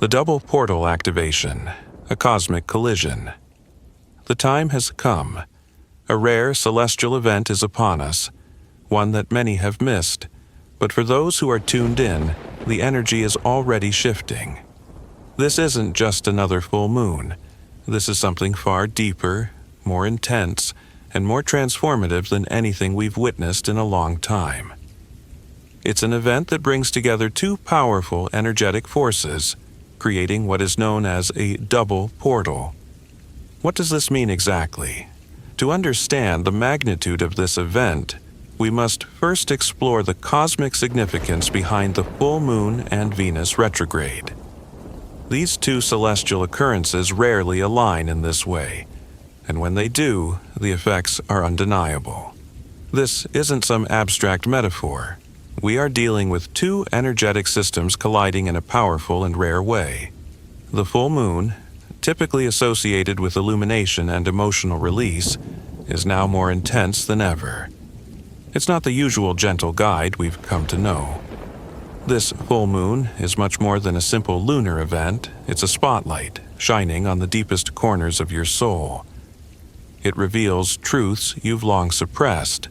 The double portal activation, a cosmic collision. The time has come. A rare celestial event is upon us, one that many have missed, but for those who are tuned in, the energy is already shifting. This isn't just another full moon. This is something far deeper, more intense, and more transformative than anything we've witnessed in a long time. It's an event that brings together two powerful energetic forces, creating what is known as a double portal. What does this mean exactly? To understand the magnitude of this event, we must first explore the cosmic significance behind the full moon and Venus retrograde. These two celestial occurrences rarely align in this way, and when they do, the effects are undeniable. This isn't some abstract metaphor. We are dealing with two energetic systems colliding in a powerful and rare way. The full moon, typically associated with illumination and emotional release, is now more intense than ever. It's not the usual gentle guide we've come to know. This full moon is much more than a simple lunar event. It's a spotlight shining on the deepest corners of your soul. It reveals truths you've long suppressed,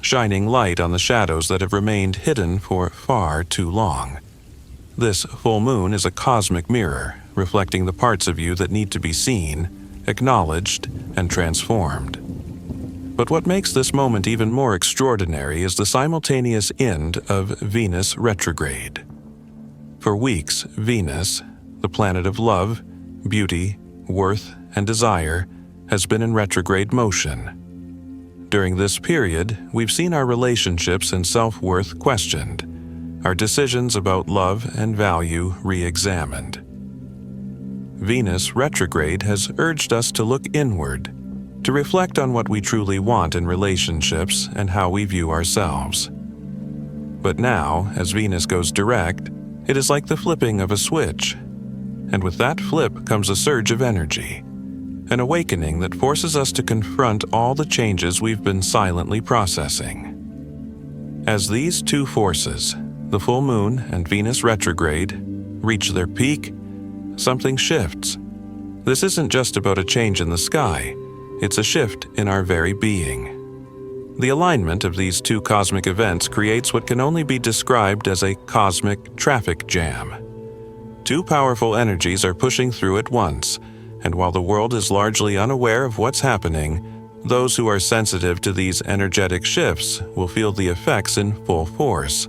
shining light on the shadows that have remained hidden for far too long. This full moon is a cosmic mirror, reflecting the parts of you that need to be seen, acknowledged, and transformed. But what makes this moment even more extraordinary is the simultaneous end of Venus retrograde. For weeks, Venus, the planet of love, beauty, worth, and desire, has been in retrograde motion. During this period, we've seen our relationships and self-worth questioned, our decisions about love and value re-examined. Venus retrograde has urged us to look inward, to reflect on what we truly want in relationships and how we view ourselves. But now, as Venus goes direct, it is like the flipping of a switch. And with that flip comes a surge of energy, an awakening that forces us to confront all the changes we've been silently processing. As these two forces, the full moon and Venus retrograde, reach their peak, something shifts. This isn't just about a change in the sky. It's a shift in our very being. The alignment of these two cosmic events creates what can only be described as a cosmic traffic jam. Two powerful energies are pushing through at once, and while the world is largely unaware of what's happening, those who are sensitive to these energetic shifts will feel the effects in full force.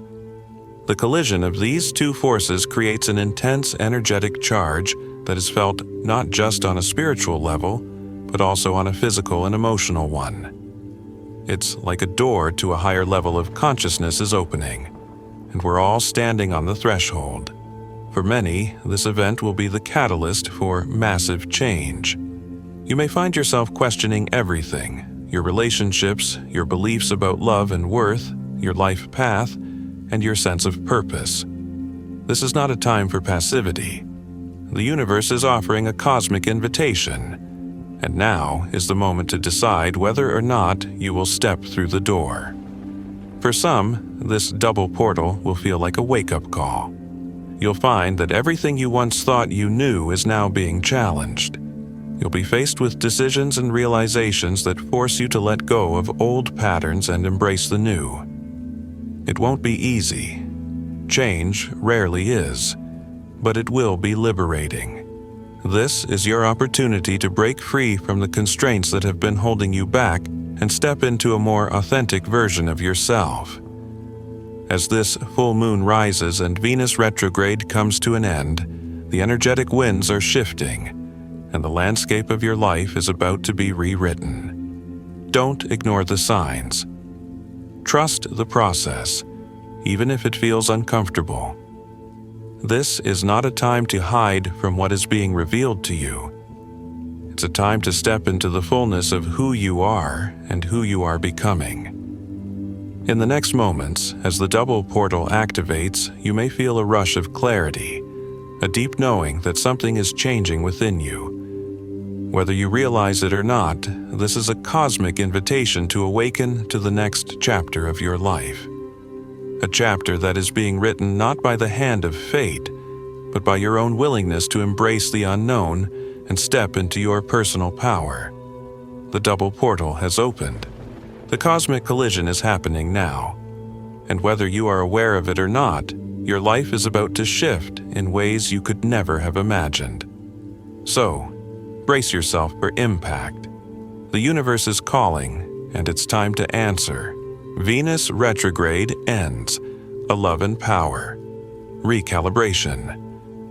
The collision of these two forces creates an intense energetic charge that is felt not just on a spiritual level, but also on a physical and emotional one. It's like a door to a higher level of consciousness is opening, and we're all standing on the threshold. For many, this event will be the catalyst for massive change. You may find yourself questioning everything: your relationships, your beliefs about love and worth, your life path, and your sense of purpose. This is not a time for passivity. The universe is offering a cosmic invitation, and now is the moment to decide whether or not you will step through the door. For some, this double portal will feel like a wake-up call. You'll find that everything you once thought you knew is now being challenged. You'll be faced with decisions and realizations that force you to let go of old patterns and embrace the new. It won't be easy. Change rarely is, but it will be liberating. This is your opportunity to break free from the constraints that have been holding you back and step into a more authentic version of yourself. As this full moon rises and Venus retrograde comes to an end, the energetic winds are shifting, and the landscape of your life is about to be rewritten. Don't ignore the signs. Trust the process, even if it feels uncomfortable. This is not a time to hide from what is being revealed to you. It's a time to step into the fullness of who you are and who you are becoming. In the next moments, as the double portal activates, you may feel a rush of clarity, a deep knowing that something is changing within you. Whether you realize it or not, this is a cosmic invitation to awaken to the next chapter of your life. A chapter that is being written not by the hand of fate, but by your own willingness to embrace the unknown and step into your personal power. The double portal has opened. The cosmic collision is happening now. And whether you are aware of it or not, your life is about to shift in ways you could never have imagined. So, brace yourself for impact. The universe is calling, and it's time to answer. Venus retrograde ends. A love and power. Recalibration.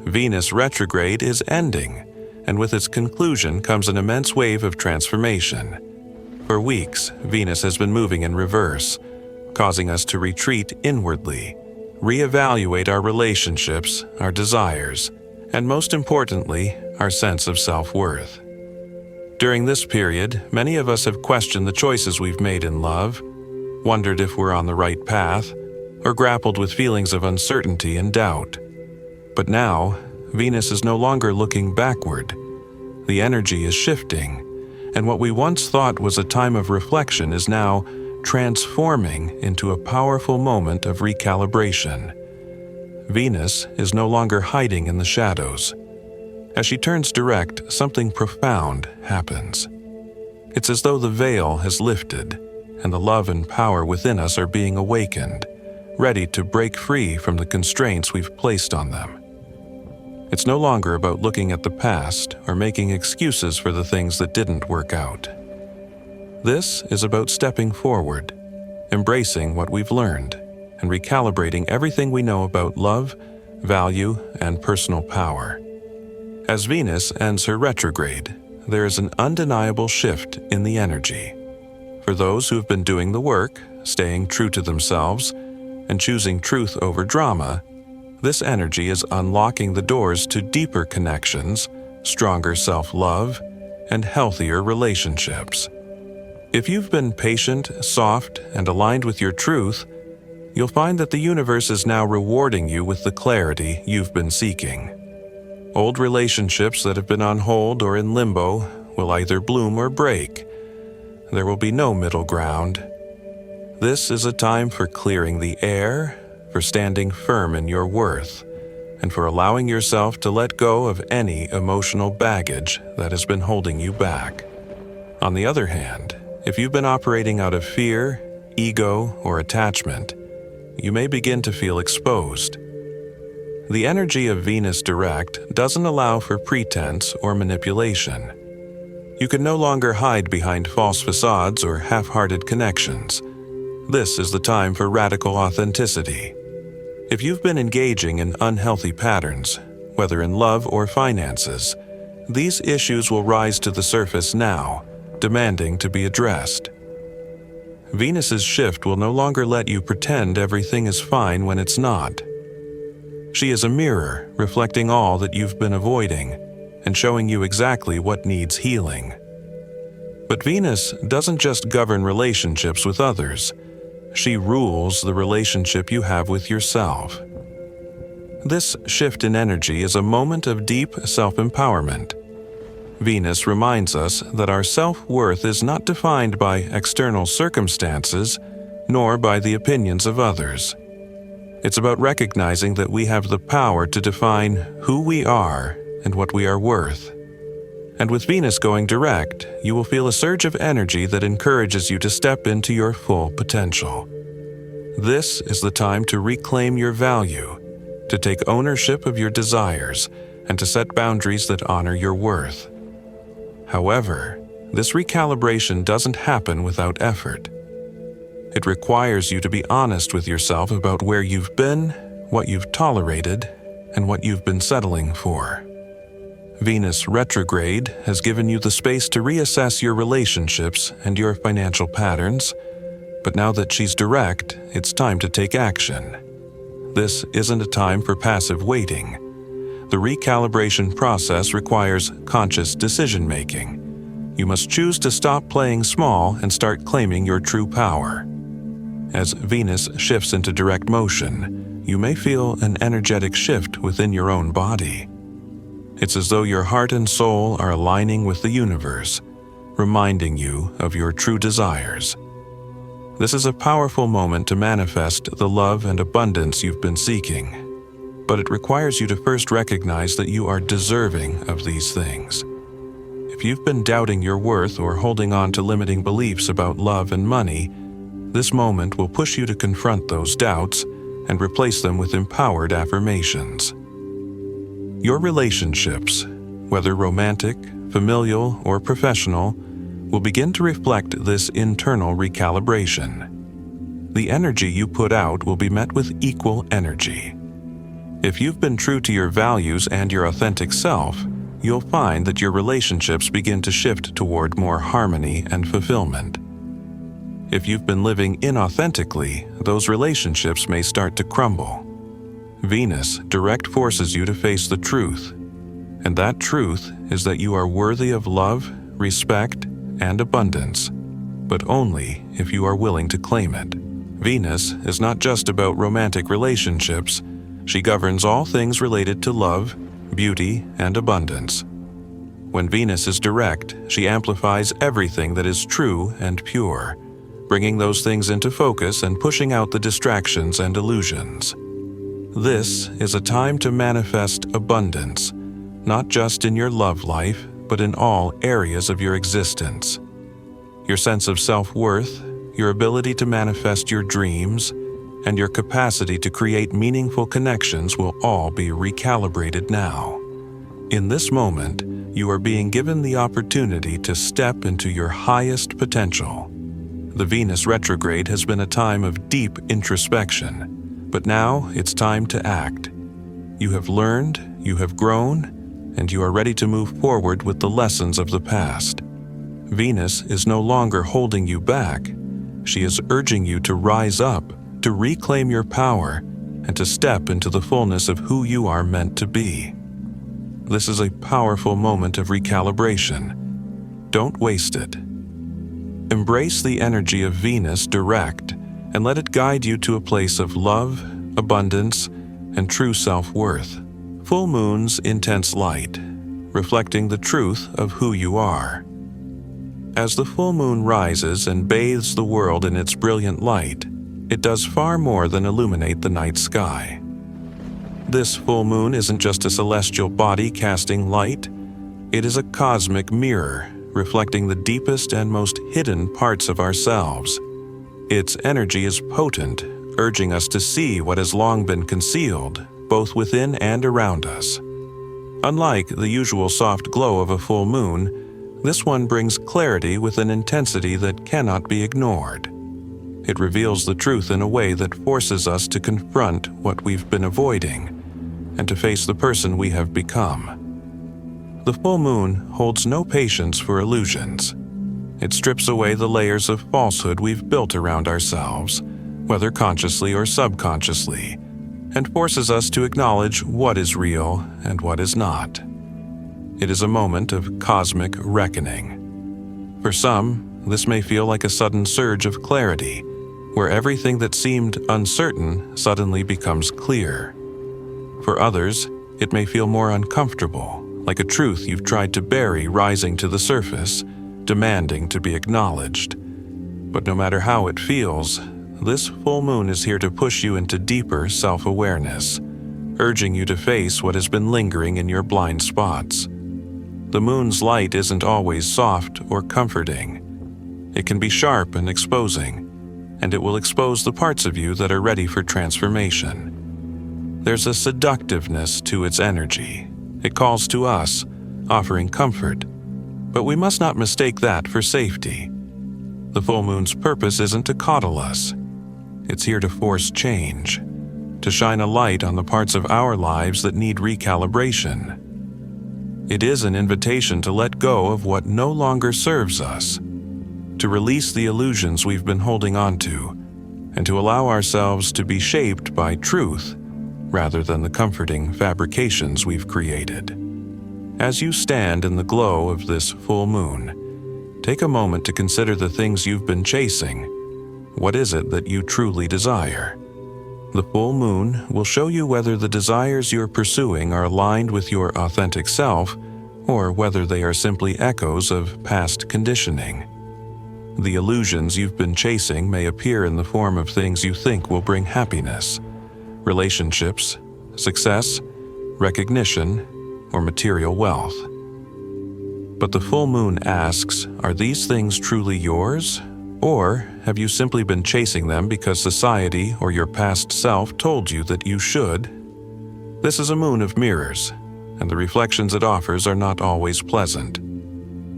Venus retrograde is ending, and with its conclusion comes an immense wave of transformation. For weeks, Venus has been moving in reverse, causing us to retreat inwardly, reevaluate our relationships, our desires, and most importantly, our sense of self-worth. During this period, many of us have questioned the choices we've made in love, wondered if we're on the right path, or grappled with feelings of uncertainty and doubt. But now, Venus is no longer looking backward. The energy is shifting, and what we once thought was a time of reflection is now transforming into a powerful moment of recalibration. Venus is no longer hiding in the shadows. As she turns direct, something profound happens. It's as though the veil has lifted, and the love and power within us are being awakened, ready to break free from the constraints we've placed on them. It's no longer about looking at the past or making excuses for the things that didn't work out. This is about stepping forward, embracing what we've learned, and recalibrating everything we know about love, value, and personal power. As Venus ends her retrograde, there is an undeniable shift in the energy. For those who have been doing the work, staying true to themselves, and choosing truth over drama, this energy is unlocking the doors to deeper connections, stronger self-love, and healthier relationships. If you've been patient, soft, and aligned with your truth, you'll find that the universe is now rewarding you with the clarity you've been seeking. Old relationships that have been on hold or in limbo will either bloom or break. There will be no middle ground. This is a time for clearing the air, for standing firm in your worth, and for allowing yourself to let go of any emotional baggage that has been holding you back. On the other hand, if you've been operating out of fear, ego, or attachment, you may begin to feel exposed. The energy of Venus direct doesn't allow for pretense or manipulation. You can no longer hide behind false facades or half-hearted connections. This is the time for radical authenticity. If you've been engaging in unhealthy patterns, whether in love or finances, these issues will rise to the surface now, demanding to be addressed. Venus's shift will no longer let you pretend everything is fine when it's not. She is a mirror reflecting all that you've been avoiding and showing you exactly what needs healing. But Venus doesn't just govern relationships with others. She rules the relationship you have with yourself. This shift in energy is a moment of deep self-empowerment. Venus reminds us that our self-worth is not defined by external circumstances, nor by the opinions of others. It's about recognizing that we have the power to define who we are and what we are worth. And with Venus going direct, you will feel a surge of energy that encourages you to step into your full potential. This is the time to reclaim your value, to take ownership of your desires, and to set boundaries that honor your worth. However, this recalibration doesn't happen without effort. It requires you to be honest with yourself about where you've been, what you've tolerated, and what you've been settling for. Venus retrograde has given you the space to reassess your relationships and your financial patterns, but now that she's direct, it's time to take action. This isn't a time for passive waiting. The recalibration process requires conscious decision-making. You must choose to stop playing small and start claiming your true power. As Venus shifts into direct motion, you may feel an energetic shift within your own body. It's as though your heart and soul are aligning with the universe, reminding you of your true desires. This is a powerful moment to manifest the love and abundance you've been seeking. but it requires you to first recognize that you are deserving of these things. If you've been doubting your worth or holding on to limiting beliefs about love and money, this moment will push you to confront those doubts and replace them with empowered affirmations. Your relationships, whether romantic, familial, or professional, will begin to reflect this internal recalibration. The energy you put out will be met with equal energy. If you've been true to your values and your authentic self, you'll find that your relationships begin to shift toward more harmony and fulfillment. If you've been living inauthentically, those relationships may start to crumble. Venus direct forces you to face the truth, and that truth is that you are worthy of love, respect, and abundance, but only if you are willing to claim it. Venus is not just about romantic relationships. She governs all things related to love, beauty, and abundance. When Venus is direct, she amplifies everything that is true and pure, bringing those things into focus and pushing out the distractions and illusions. This is a time to manifest abundance, not just in your love life, but in all areas of your existence. Your sense of self-worth, your ability to manifest your dreams, and your capacity to create meaningful connections will all be recalibrated now. In this moment, you are being given the opportunity to step into your highest potential. The Venus retrograde has been a time of deep introspection, but now it's time to act. You have learned, you have grown, and you are ready to move forward with the lessons of the past. Venus is no longer holding you back. She is urging you to rise up, to reclaim your power, and to step into the fullness of who you are meant to be. This is a powerful moment of recalibration. Don't waste it. Embrace the energy of Venus direct and let it guide you to a place of love, abundance, and true self-worth. Full moon's intense light, reflecting the truth of who you are. As the full moon rises and bathes the world in its brilliant light, it does far more than illuminate the night sky. This full moon isn't just a celestial body casting light. It is a cosmic mirror, reflecting the deepest and most hidden parts of ourselves. Its energy is potent, urging us to see what has long been concealed, both within and around us. Unlike the usual soft glow of a full moon, this one brings clarity with an intensity that cannot be ignored. It reveals the truth in a way that forces us to confront what we've been avoiding and to face the person we have become. The full moon holds no patience for illusions. It strips away the layers of falsehood we've built around ourselves, whether consciously or subconsciously, and forces us to acknowledge what is real and what is not. It is a moment of cosmic reckoning. For some, this may feel like a sudden surge of clarity, where everything that seemed uncertain suddenly becomes clear. For others, it may feel more uncomfortable, like a truth you've tried to bury rising to the surface, demanding to be acknowledged. But no matter how it feels, this full moon is here to push you into deeper self-awareness, urging you to face what has been lingering in your blind spots. The moon's light isn't always soft or comforting. It can be sharp and exposing, and it will expose the parts of you that are ready for transformation. There's a seductiveness to its energy. It calls to us, offering comfort, but we must not mistake that for safety. The full moon's purpose isn't to coddle us. It's here to force change, to shine a light on the parts of our lives that need recalibration. It is an invitation to let go of what no longer serves us, to release the illusions we've been holding on to, and to allow ourselves to be shaped by truth rather than the comforting fabrications we've created. As you stand in the glow of this full moon, take a moment to consider the things you've been chasing. What is it that you truly desire? The full moon will show you whether the desires you're pursuing are aligned with your authentic self or whether they are simply echoes of past conditioning. The illusions you've been chasing may appear in the form of things you think will bring happiness, relationships, success, recognition, or material wealth. But the full moon asks, are these things truly yours? Or have you simply been chasing them because society or your past self told you that you should? This is a moon of mirrors, and the reflections it offers are not always pleasant.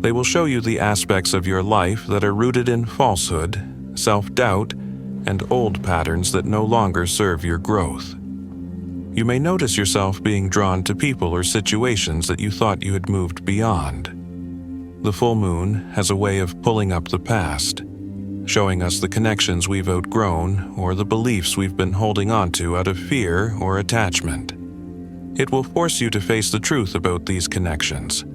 They will show you the aspects of your life that are rooted in falsehood, self-doubt, and old patterns that no longer serve your growth. You may notice yourself being drawn to people or situations that you thought you had moved beyond. The full moon has a way of pulling up the past, showing us the connections we've outgrown or the beliefs we've been holding onto out of fear or attachment. It will force you to face the truth about these connections,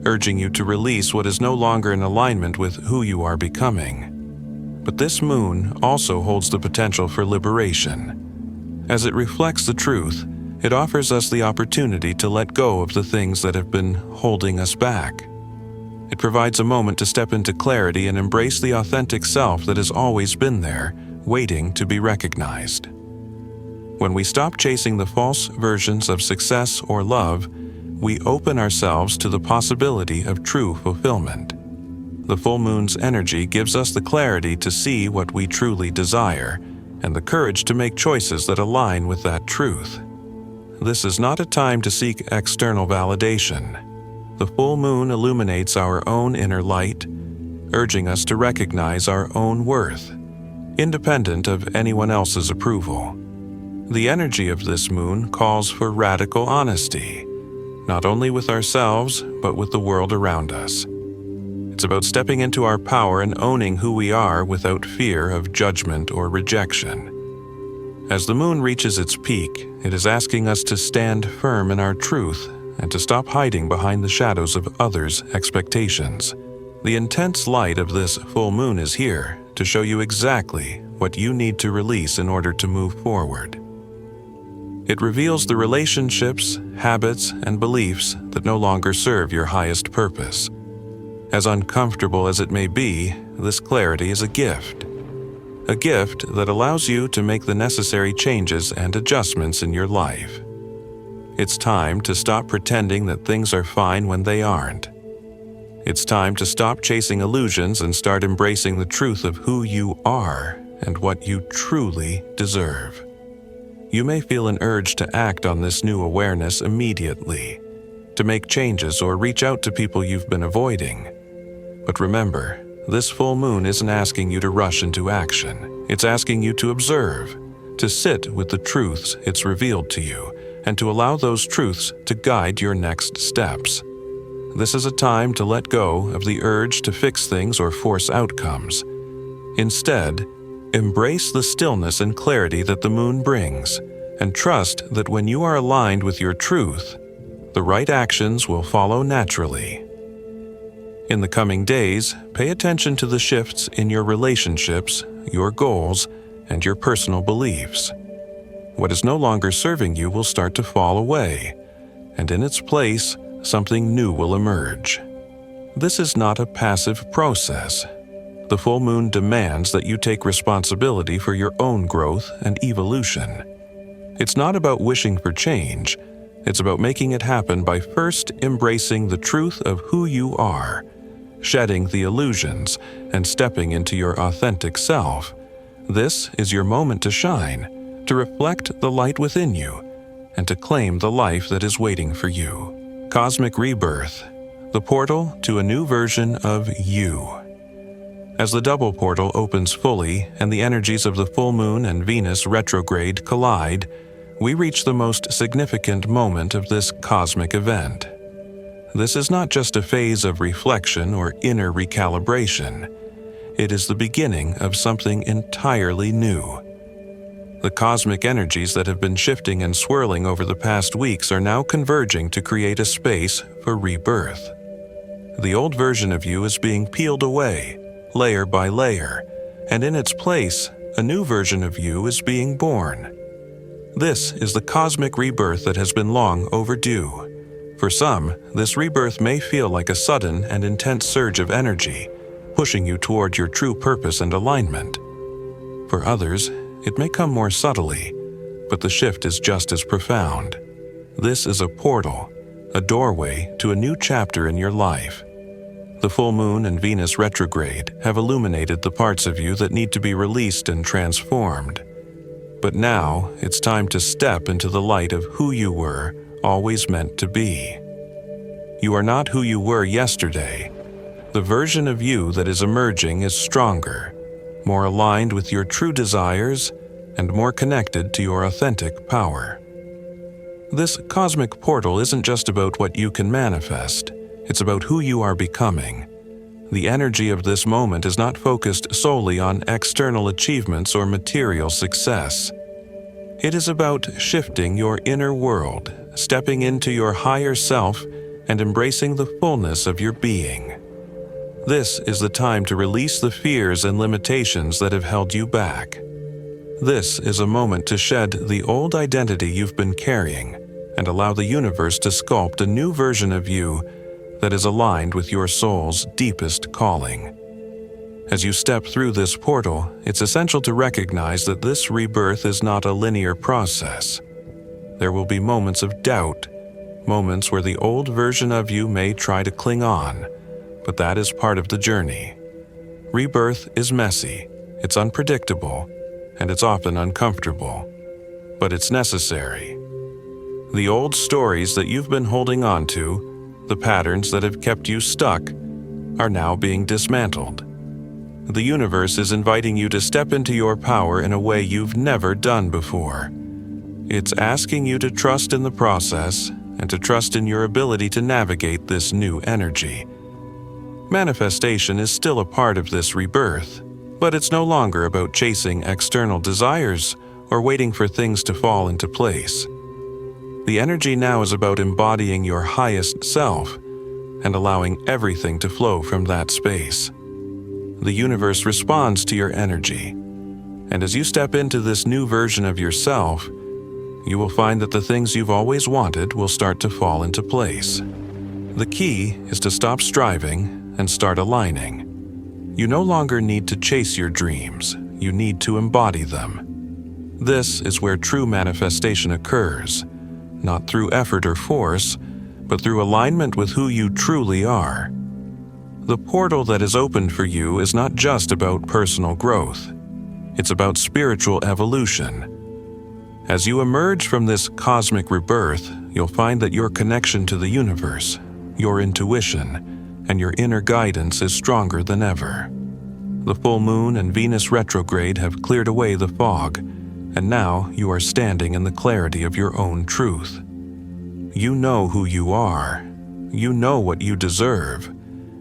urging you to release what is no longer in alignment with who you are becoming. But this moon also holds the potential for liberation. As it reflects the truth, it offers us the opportunity to let go of the things that have been holding us back. It provides a moment to step into clarity and embrace the authentic self that has always been there, waiting to be recognized. When we stop chasing the false versions of success or love, we open ourselves to the possibility of true fulfillment. The full moon's energy gives us the clarity to see what we truly desire and the courage to make choices that align with that truth. This is not a time to seek external validation. The full moon illuminates our own inner light, urging us to recognize our own worth, independent of anyone else's approval. The energy of this moon calls for radical honesty, not only with ourselves, but with the world around us. It's about stepping into our power and owning who we are without fear of judgment or rejection. As the moon reaches its peak, it is asking us to stand firm in our truth and to stop hiding behind the shadows of others' expectations. The intense light of this full moon is here to show you exactly what you need to release in order to move forward. It reveals the relationships, habits, and beliefs that no longer serve your highest purpose. As uncomfortable as it may be, this clarity is a gift that allows you to make the necessary changes and adjustments in your life. It's time to stop pretending that things are fine when they aren't. It's time to stop chasing illusions and start embracing the truth of who you are and what you truly deserve. You may feel an urge to act on this new awareness immediately, to make changes or reach out to people you've been avoiding. But remember, this full moon isn't asking you to rush into action. It's asking you to observe, to sit with the truths it's revealed to you, and to allow those truths to guide your next steps. This is a time to let go of the urge to fix things or force outcomes. Instead, embrace the stillness and clarity that the moon brings, and trust that when you are aligned with your truth, the right actions will follow naturally. In the coming days, pay attention to the shifts in your relationships, your goals, and your personal beliefs. What is no longer serving you will start to fall away, and in its place, something new will emerge. This is not a passive process. The full moon demands that you take responsibility for your own growth and evolution. It's not about wishing for change. It's about making it happen by first embracing the truth of who you are, shedding the illusions, and stepping into your authentic self. This is your moment to shine, to reflect the light within you, and to claim the life that is waiting for you. Cosmic Rebirth, the portal to a new version of you. As the double portal opens fully and the energies of the full moon and Venus retrograde collide, we reach the most significant moment of this cosmic event. This is not just a phase of reflection or inner recalibration. It is the beginning of something entirely new. The cosmic energies that have been shifting and swirling over the past weeks are now converging to create a space for rebirth. The old version of you is being peeled away, layer by layer, and in its place, a new version of you is being born. This is the cosmic rebirth that has been long overdue. For some, this rebirth may feel like a sudden and intense surge of energy, pushing you toward your true purpose and alignment. For others, it may come more subtly, but the shift is just as profound. This is a portal, a doorway to a new chapter in your life. The full moon and Venus retrograde have illuminated the parts of you that need to be released and transformed. But now it's time to step into the light of who you were always meant to be. You are not who you were yesterday. The version of you that is emerging is stronger, more aligned with your true desires, and more connected to your authentic power. This cosmic portal isn't just about what you can manifest, it's about who you are becoming. The energy of this moment is not focused solely on external achievements or material success. It is about shifting your inner world, stepping into your higher self, and embracing the fullness of your being. This is the time to release the fears and limitations that have held you back. This is a moment to shed the old identity you've been carrying and allow the universe to sculpt a new version of you that is aligned with your soul's deepest calling. As you step through this portal, it's essential to recognize that this rebirth is not a linear process. There will be moments of doubt, moments where the old version of you may try to cling on, but that is part of the journey. Rebirth is messy, it's unpredictable, and it's often uncomfortable, but it's necessary. The old stories that you've been holding on to, the patterns that have kept you stuck, are now being dismantled. The universe is inviting you to step into your power in a way you've never done before. It's asking you to trust in the process and to trust in your ability to navigate this new energy. Manifestation is still a part of this rebirth, but it's no longer about chasing external desires or waiting for things to fall into place. The energy now is about embodying your highest self and allowing everything to flow from that space. The universe responds to your energy, and as you step into this new version of yourself, you will find that the things you've always wanted will start to fall into place. The key is to stop striving and start aligning. You no longer need to chase your dreams, you need to embody them. This is where true manifestation occurs, not through effort or force, but through alignment with who you truly are. The portal that is opened for you is not just about personal growth. It's about spiritual evolution. As you emerge from this cosmic rebirth, you'll find that your connection to the universe, your intuition, and your inner guidance is stronger than ever. The full moon and Venus retrograde have cleared away the fog, and now you are standing in the clarity of your own truth. You know who you are, you know what you deserve,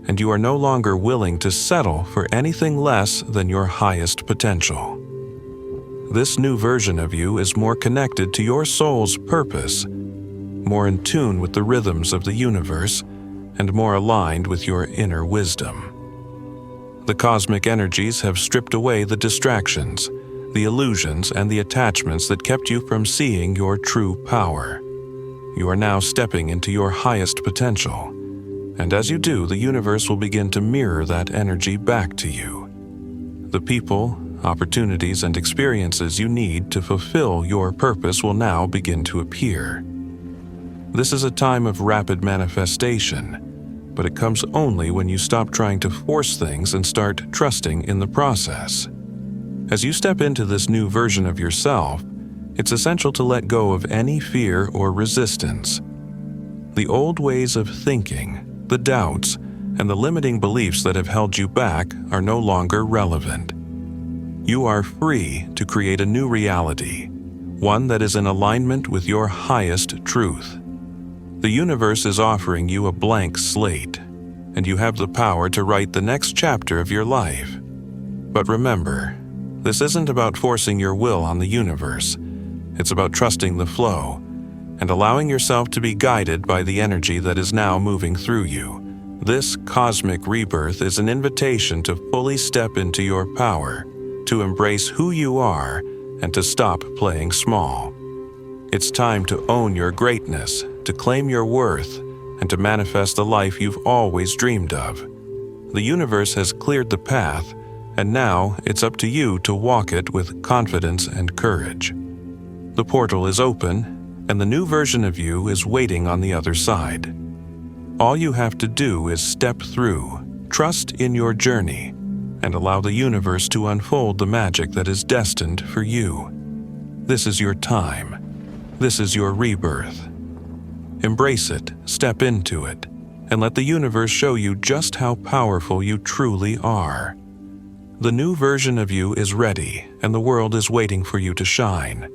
and you are no longer willing to settle for anything less than your highest potential. This new version of you is more connected to your soul's purpose, more in tune with the rhythms of the universe, and more aligned with your inner wisdom. The cosmic energies have stripped away the distractions, the illusions, and the attachments that kept you from seeing your true power. You are now stepping into your highest potential, and as you do, the universe will begin to mirror that energy back to you. The people, opportunities, and experiences you need to fulfill your purpose will now begin to appear. This is a time of rapid manifestation, but it comes only when you stop trying to force things and start trusting in the process. As you step into this new version of yourself, it's essential to let go of any fear or resistance. The old ways of thinking, the doubts, and the limiting beliefs that have held you back are no longer relevant. You are free to create a new reality, one that is in alignment with your highest truth. The universe is offering you a blank slate, and you have the power to write the next chapter of your life. But remember, this isn't about forcing your will on the universe. It's about trusting the flow and allowing yourself to be guided by the energy that is now moving through you. This cosmic rebirth is an invitation to fully step into your power, to embrace who you are, and to stop playing small. It's time to own your greatness, to claim your worth, and to manifest the life you've always dreamed of. The universe has cleared the path, and now it's up to you to walk it with confidence and courage. The portal is open, and the new version of you is waiting on the other side. All you have to do is step through, trust in your journey, and allow the universe to unfold the magic that is destined for you. This is your time. This is your rebirth. Embrace it, step into it, and let the universe show you just how powerful you truly are. The new version of you is ready, and the world is waiting for you to shine.